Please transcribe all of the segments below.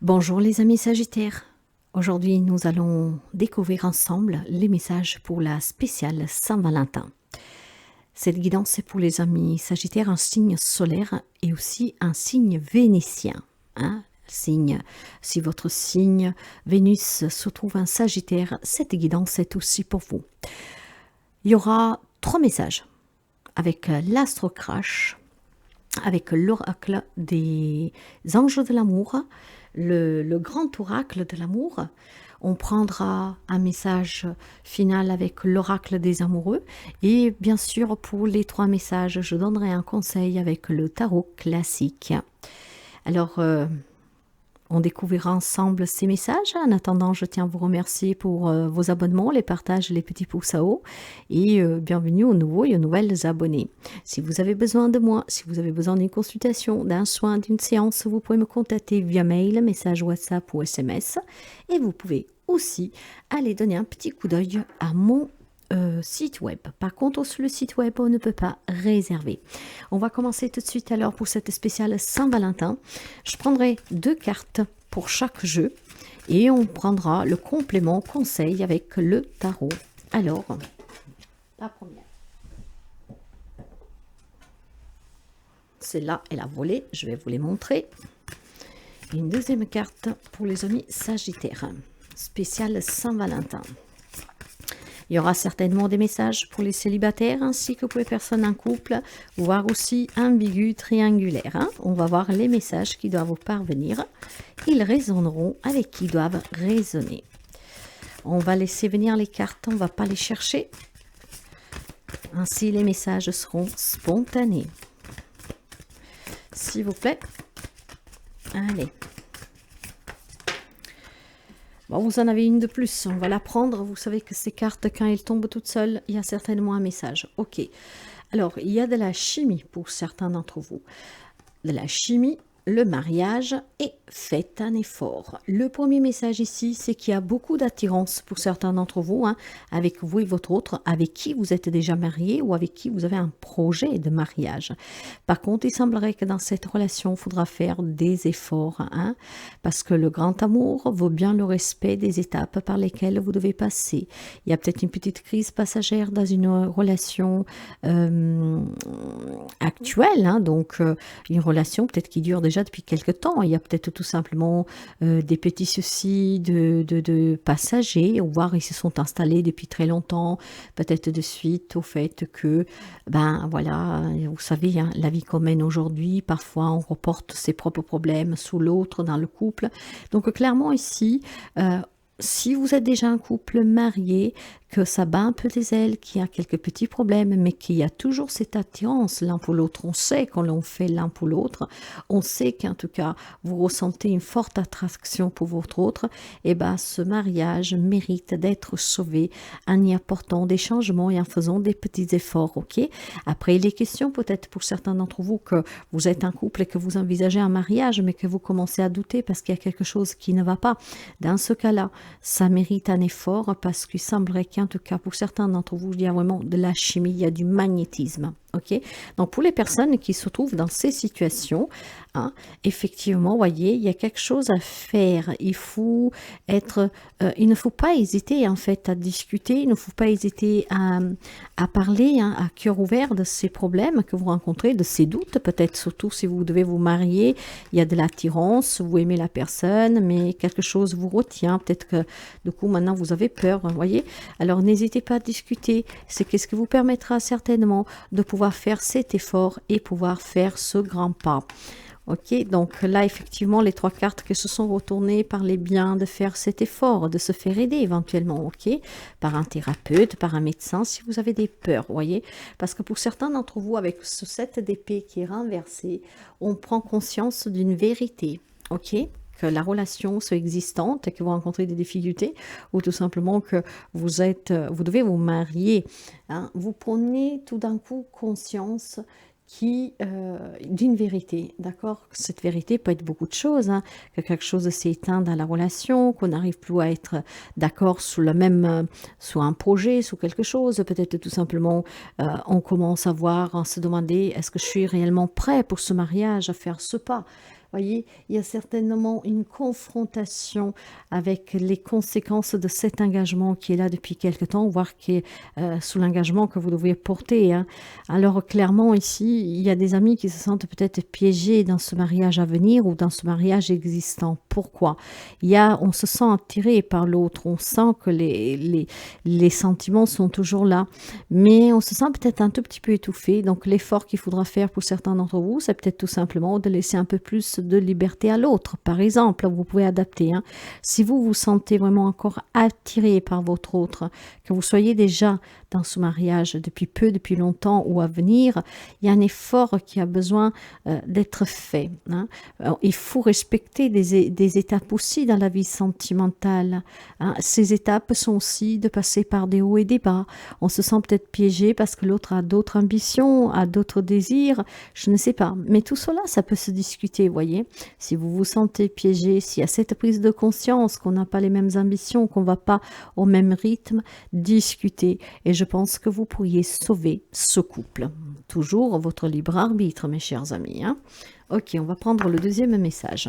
Bonjour les amis Sagittaires. Aujourd'hui, nous allons découvrir ensemble les messages pour la spéciale Saint-Valentin. Cette guidance est pour les amis Sagittaires, un signe solaire et aussi un signe vénitien. Si votre signe Vénus se trouve en Sagittaire, cette guidance est aussi pour vous. Il y aura 3 messages avec l'Astro-Crash, avec l'oracle des anges de l'amour, le grand oracle de l'amour. On prendra un message final avec l'oracle des amoureux. Et bien sûr, pour les 3 messages, je donnerai un conseil avec le tarot classique. Alors, on découvrira ensemble ces messages. En attendant, je tiens à vous remercier pour vos abonnements, les partages, les petits pouces à haut. Et bienvenue aux nouveaux et aux nouvelles abonnés. Si vous avez besoin de moi, si vous avez besoin d'une consultation, d'un soin, d'une séance, vous pouvez me contacter via mail, message WhatsApp ou SMS. Et vous pouvez aussi aller donner un petit coup d'œil à mon site web. Par contre, sur le site web, on ne peut pas réserver. On va commencer tout de suite alors pour cette spéciale Saint-Valentin. Je prendrai 2 cartes pour chaque jeu et on prendra le complément conseil avec le tarot. Alors, la première. Celle-là, elle a volé. Je vais vous les montrer. Et une deuxième carte pour les amis Sagittaires. Spéciale Saint-Valentin. Il y aura certainement des messages pour les célibataires ainsi que pour les personnes en couple, voire aussi ambigu, triangulaire. On va voir les messages qui doivent vous parvenir. Ils résonneront avec qui doivent résonner. On va laisser venir les cartes, on ne va pas les chercher. Ainsi, les messages seront spontanés. S'il vous plaît. Allez. Bon, vous en avez une de plus, on va la prendre. Vous savez que ces cartes, quand elles tombent toutes seules, il y a certainement un message. Ok. Alors, il y a de la chimie pour certains d'entre vous. De la chimie, le mariage et faites un effort. Le premier message ici, c'est qu'il y a beaucoup d'attirance pour certains d'entre vous, avec vous et votre autre, avec qui vous êtes déjà marié ou avec qui vous avez un projet de mariage. Par contre, il semblerait que dans cette relation, il faudra faire des efforts, parce que le grand amour vaut bien le respect des étapes par lesquelles vous devez passer. Il y a peut-être une petite crise passagère dans une relation actuelle, donc une relation peut-être qui dure déjà depuis quelque temps. Il y a peut-être tout simplement des petits soucis de passagers, ou voire ils se sont installés depuis très longtemps, peut-être de suite au fait que, voilà, vous savez, la vie qu'on mène aujourd'hui, parfois on reporte ses propres problèmes sous l'autre dans le couple. Donc clairement ici, si vous êtes déjà un couple marié, que ça bat un peu des ailes, qu'il y a quelques petits problèmes, mais qu'il y a toujours cette attirance l'un pour l'autre. On sait qu'on l'on fait l'un pour l'autre. On sait qu'en tout cas, vous ressentez une forte attraction pour votre autre. Et ce mariage mérite d'être sauvé en y apportant des changements et en faisant des petits efforts, ok? Après, il est question peut-être pour certains d'entre vous que vous êtes un couple et que vous envisagez un mariage, mais que vous commencez à douter parce qu'il y a quelque chose qui ne va pas. Dans ce cas-là, ça mérite un effort parce qu'il semblerait qu'en tout cas pour certains d'entre vous, il y a vraiment de la chimie, il y a du magnétisme. Ok, donc pour les personnes qui se trouvent dans ces situations, effectivement, vous voyez, il y a quelque chose à faire. Il faut être, il ne faut pas hésiter en fait à discuter, il ne faut pas hésiter à parler à cœur ouvert de ces problèmes que vous rencontrez, de ces doutes, peut-être surtout si vous devez vous marier, il y a de l'attirance, vous aimez la personne, mais quelque chose vous retient, peut-être que du coup maintenant vous avez peur, vous voyez. Alors n'hésitez pas à discuter, c'est ce qui vous permettra certainement de pouvoir faire cet effort et pouvoir faire ce grand pas. Ok, donc là effectivement les 3 cartes qui se sont retournées parlaient bien de faire cet effort, de se faire aider éventuellement, ok, par un thérapeute, par un médecin si vous avez des peurs, voyez, parce que pour certains d'entre vous avec ce 7 d'épée qui est renversé, on prend conscience d'une vérité, ok, que la relation soit existante et que vous rencontrez des difficultés ou tout simplement que vous devez vous marier, vous prenez tout d'un coup conscience d'une vérité, d'accord? Cette vérité peut être beaucoup de choses, que quelque chose s'est éteint dans la relation, qu'on n'arrive plus à être d'accord sous un projet, sous quelque chose, peut-être tout simplement on commence à se demander est-ce que je suis réellement prêt pour ce mariage, à faire ce pas? Voyez, il y a certainement une confrontation avec les conséquences de cet engagement qui est là depuis quelque temps, voire qui est sous l'engagement que vous devez porter, hein. Alors clairement ici, il y a des amis qui se sentent peut-être piégés dans ce mariage à venir ou dans ce mariage existant. Pourquoi? On se sent attiré par l'autre, on sent que les sentiments sont toujours là, mais on se sent peut-être un tout petit peu étouffé. Donc l'effort qu'il faudra faire pour certains d'entre vous, c'est peut-être tout simplement de laisser un peu plus de liberté à l'autre. Par exemple, vous pouvez adapter, hein. Si vous vous sentez vraiment encore attiré par votre autre, que vous soyez déjà dans ce mariage depuis peu, depuis longtemps ou à venir, il y a un effort qui a besoin d'être fait, hein. Il faut respecter des étapes aussi dans la vie sentimentale, hein. Ces étapes sont aussi de passer par des hauts et des bas. On se sent peut-être piégé parce que l'autre a d'autres ambitions, a d'autres désirs, je ne sais pas. Mais tout cela, ça peut se discuter, voyez. Si vous vous sentez piégé, s'il y a cette prise de conscience qu'on n'a pas les mêmes ambitions, qu'on ne va pas au même rythme, discutez. Et je pense que vous pourriez sauver ce couple. Toujours votre libre arbitre, mes chers amis, hein. Ok, on va prendre le deuxième message.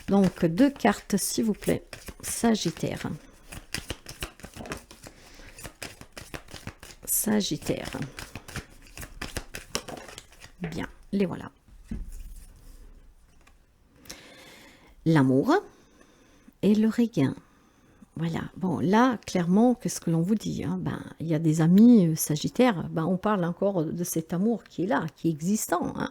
Donc, 2 cartes, s'il vous plaît. Sagittaire. Sagittaire. Bien, les voilà. L'amour et le regain. Voilà, bon là, clairement, qu'est-ce que l'on vous dit, hein? Ben, il y a des amis sagittaires, ben, on parle encore de cet amour qui est là, qui est existant, hein.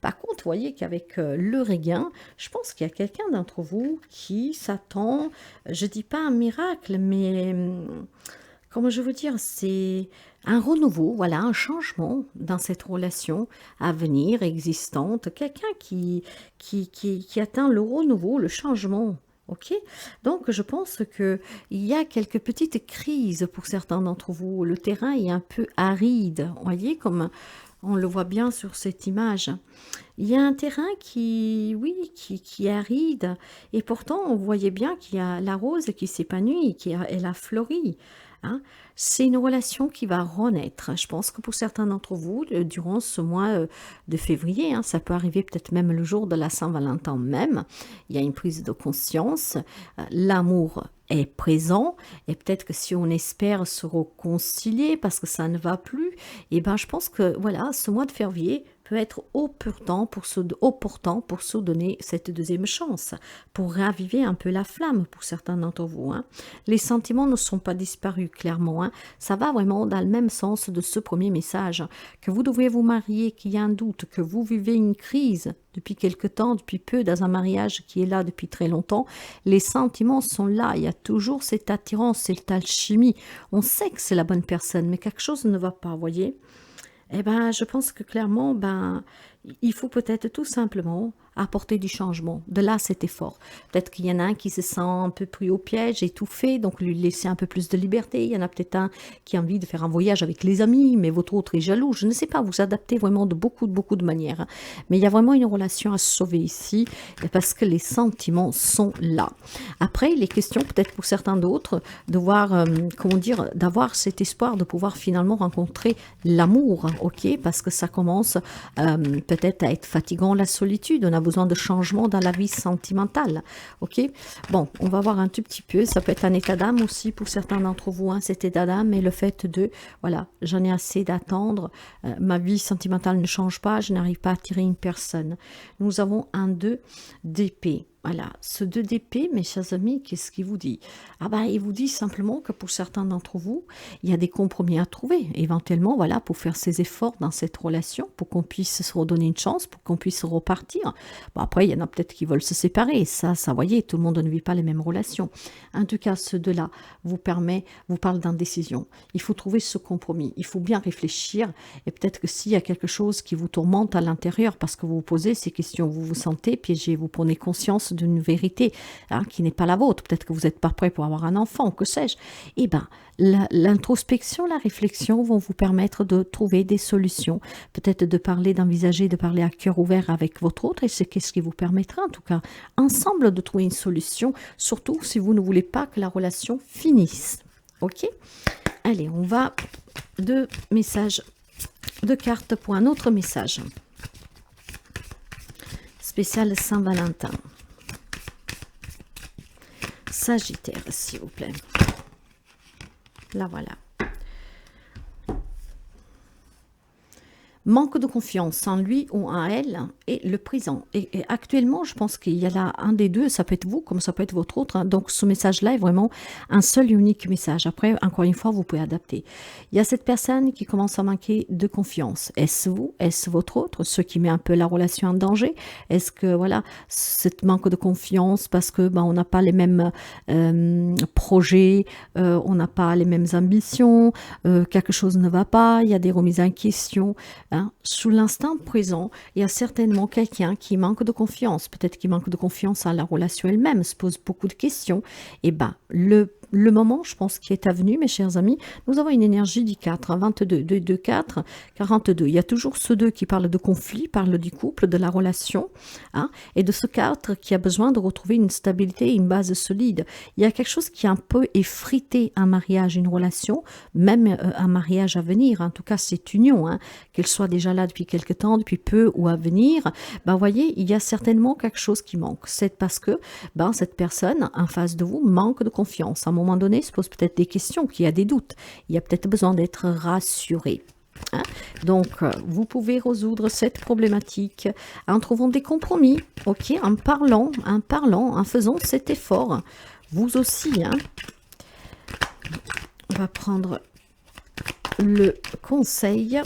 Par contre, vous voyez qu'avec le regain, je pense qu'il y a quelqu'un d'entre vous qui s'attend, je dis pas un miracle, mais comment je veux dire, c'est un renouveau, voilà, un changement dans cette relation à venir, existante, quelqu'un qui atteint le renouveau, le changement. Ok, donc je pense qu'il y a quelques petites crises pour certains d'entre vous. Le terrain est un peu aride, vous voyez, comme on le voit bien sur cette image. Il y a un terrain oui, qui est aride, et pourtant vous voyez bien qu'il y a la rose qui s'épanouit, elle a fleuri, hein. C'est une relation qui va renaître. Je pense que pour certains d'entre vous, durant ce mois de février, hein, ça peut arriver peut-être même le jour de la Saint-Valentin même, il y a une prise de conscience, l'amour est présent, et peut-être que si on espère se réconcilier parce que ça ne va plus, et ben je pense que voilà, ce mois de février peut être opportun pour se donner cette deuxième chance, pour raviver un peu la flamme pour certains d'entre vous, hein. Les sentiments ne sont pas disparus, clairement, hein. Ça va vraiment dans le même sens de ce premier message, que vous devez vous marier, qu'il y a un doute, que vous vivez une crise depuis quelque temps, depuis peu, dans un mariage qui est là depuis très longtemps. Les sentiments sont là, il y a toujours cette attirance, cette alchimie. On sait que c'est la bonne personne, mais quelque chose ne va pas, voyez. Eh ben, je pense que clairement, ben, il faut peut-être tout simplement apporter du changement. De là, cet effort. Peut-être qu'il y en a un qui se sent un peu pris au piège, étouffé, donc lui laisser un peu plus de liberté. Il y en a peut-être un qui a envie de faire un voyage avec les amis, mais votre autre est jaloux. Je ne sais pas, vous adaptez vraiment de beaucoup de manières. Mais il y a vraiment une relation à sauver ici, parce que les sentiments sont là. Après, il est question, peut-être pour certains d'autres, de voir, comment dire, d'avoir cet espoir de pouvoir finalement rencontrer l'amour, ok? Parce que ça commence peut-être à être fatigant, la solitude. On a besoin de changement dans la vie sentimentale, ok? Bon, on va voir un tout petit peu, ça peut être un état d'âme aussi pour certains d'entre vous, hein, cet état d'âme, et le fait de, voilà, j'en ai assez d'attendre, ma vie sentimentale ne change pas, je n'arrive pas à attirer une personne. Nous avons un 2 d'épée. Voilà, ce 2 d'épée, mes chers amis, qu'est-ce qu'il vous dit? Ah ben, il vous dit simplement que pour certains d'entre vous, il y a des compromis à trouver, éventuellement, voilà, pour faire ces efforts dans cette relation, pour qu'on puisse se redonner une chance, pour qu'on puisse repartir. Bon, après, il y en a peut-être qui veulent se séparer, ça, voyez, tout le monde ne vit pas les mêmes relations. En tout cas, ce 2-là vous parle d'indécision. Il faut trouver ce compromis, il faut bien réfléchir, et peut-être que s'il y a quelque chose qui vous tourmente à l'intérieur, parce que vous vous posez ces questions, vous vous sentez piégé, vous prenez conscience d'une vérité, hein, qui n'est pas la vôtre, peut-être que vous n'êtes pas prêt pour avoir un enfant, que sais-je, eh bien, l'introspection, la réflexion vont vous permettre de trouver des solutions, peut-être d'envisager de parler à cœur ouvert avec votre autre, et c'est ce qui vous permettra, en tout cas, ensemble de trouver une solution, surtout si vous ne voulez pas que la relation finisse. Ok? Allez, on va 2 messages, 2 cartes pour un autre message. spécial Saint-Valentin. Sagittaire, s'il vous plaît. Là, voilà. Manque de confiance en lui ou en elle et le présent. Et actuellement, je pense qu'il y a là un des deux, ça peut être vous comme ça peut être votre autre. Hein. Donc ce message-là est vraiment un seul et unique message. Après, encore une fois, vous pouvez adapter. Il y a cette personne qui commence à manquer de confiance. Est-ce vous? Est-ce votre autre? Ce qui met un peu la relation en danger? Est-ce que, voilà, cette manque de confiance parce que on n'a pas les mêmes projets, on n'a pas les mêmes ambitions, quelque chose ne va pas, il y a des remises en question. Hein, sous l'instant présent, il y a certainement quelqu'un qui manque de confiance. Peut-être qu'il manque de confiance à la relation elle-même, se pose beaucoup de questions. Et le moment, je pense, qui est avenu, mes chers amis, nous avons une énergie du 4, hein, 22, 2, 2, 4, 42. Il y a toujours ce 2 qui parle de conflit, parle du couple, de la relation, hein, et de ce 4 qui a besoin de retrouver une stabilité, une base solide. Il y a quelque chose qui a un peu effrité un mariage, une relation, même un mariage à venir, en tout cas cette union, hein, qu'elle soit déjà là depuis quelque temps, depuis peu ou à venir, vous voyez, il y a certainement quelque chose qui manque. C'est parce que cette personne en face de vous manque de confiance. À un moment donné, se pose peut-être des questions, qu'il y a des doutes. Il y a peut-être besoin d'être rassuré. Hein? Donc, vous pouvez résoudre cette problématique en trouvant des compromis, ok, en parlant, en faisant cet effort. Vous aussi, hein. On va prendre le conseil.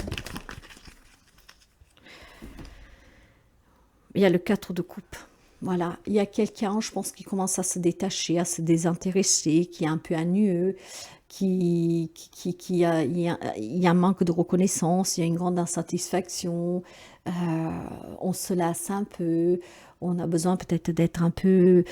Il y a le 4 de coupe. Voilà, il y a quelqu'un, je pense, qui commence à se détacher, à se désintéresser, qui est un peu ennuyeux, il y a un manque de reconnaissance, il y a une grande insatisfaction, on se lasse un peu, on a besoin peut-être d'être un peu...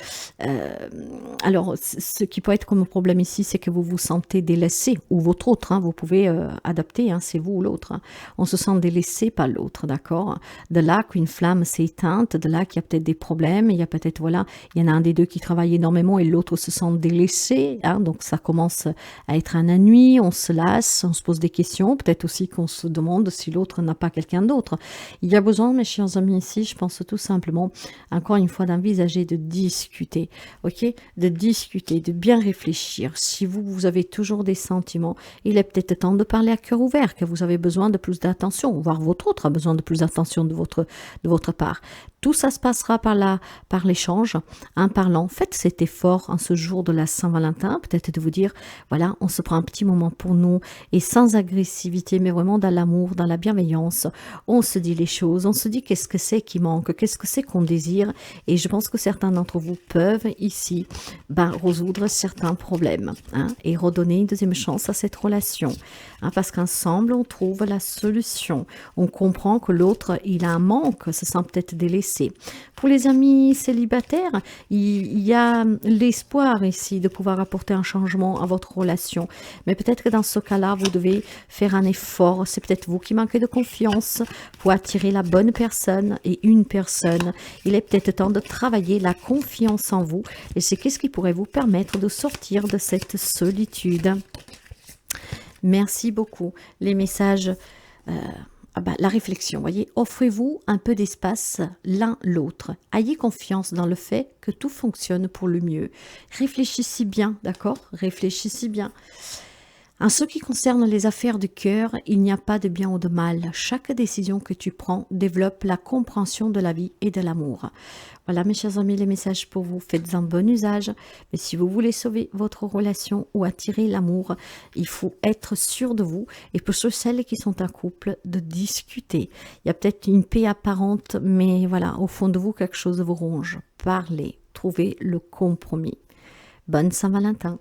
alors, ce qui peut être comme problème ici, c'est que vous vous sentez délaissé, ou votre autre, hein, vous pouvez adapter, hein, c'est vous ou l'autre. Hein. On se sent délaissé par l'autre, d'accord? De là qu'une flamme s'est éteinte, de là qu'il y a peut-être des problèmes, il y a peut-être, voilà, il y en a un des deux qui travaille énormément et l'autre se sent délaissé, hein, donc ça commence à être un ennui, on se lasse, on se pose des questions, peut-être aussi qu'on se demande si l'autre n'a pas quelqu'un d'autre. Il y a besoin, mes chers amis, ici, je pense tout simplement, encore une fois, d'envisager de discuter, ok? De discuter, de bien réfléchir. Si vous avez toujours des sentiments, il est peut-être temps de parler à cœur ouvert, que vous avez besoin de plus d'attention, voire votre autre a besoin de plus d'attention de votre part. Tout ça se passera par l'échange, en parlant. Faites cet effort en ce jour de la Saint-Valentin, peut-être de vous dire, voilà, on se prend un petit moment pour nous, et sans agressivité, mais vraiment dans l'amour, dans la bienveillance, on se dit les choses, on se dit qu'est-ce que c'est qui manque, qu'est-ce que c'est qu'on désire, et je pense que certains d'entre vous peuvent ici résoudre certains problèmes, hein, et redonner une deuxième chance à cette relation, hein, parce qu'ensemble, on trouve la solution. On comprend que l'autre, il a un manque, se sent peut-être délaissé. Pour les amis célibataires, il y a l'espoir ici de pouvoir apporter un changement à votre relation. Mais peut-être que dans ce cas-là, vous devez faire un effort. C'est peut-être vous qui manquez de confiance pour attirer la bonne personne et une personne. Il est peut-être temps de travailler la confiance en vous. Et c'est qu'est-ce qui pourrait vous permettre de sortir de cette solitude. Merci beaucoup. Les messages... la réflexion, voyez, offrez-vous un peu d'espace l'un l'autre. Ayez confiance dans le fait que tout fonctionne pour le mieux. Réfléchissez bien, d'accord? Réfléchissez bien. En ce qui concerne les affaires du cœur, il n'y a pas de bien ou de mal. Chaque décision que tu prends développe la compréhension de la vie et de l'amour. Voilà, mes chers amis, les messages pour vous. Faites un bon usage. Mais si vous voulez sauver votre relation ou attirer l'amour, il faut être sûr de vous. Et pour celles qui sont en couple, de discuter. Il y a peut-être une paix apparente, mais voilà, au fond de vous, quelque chose vous ronge. Parlez, trouvez le compromis. Bonne Saint-Valentin.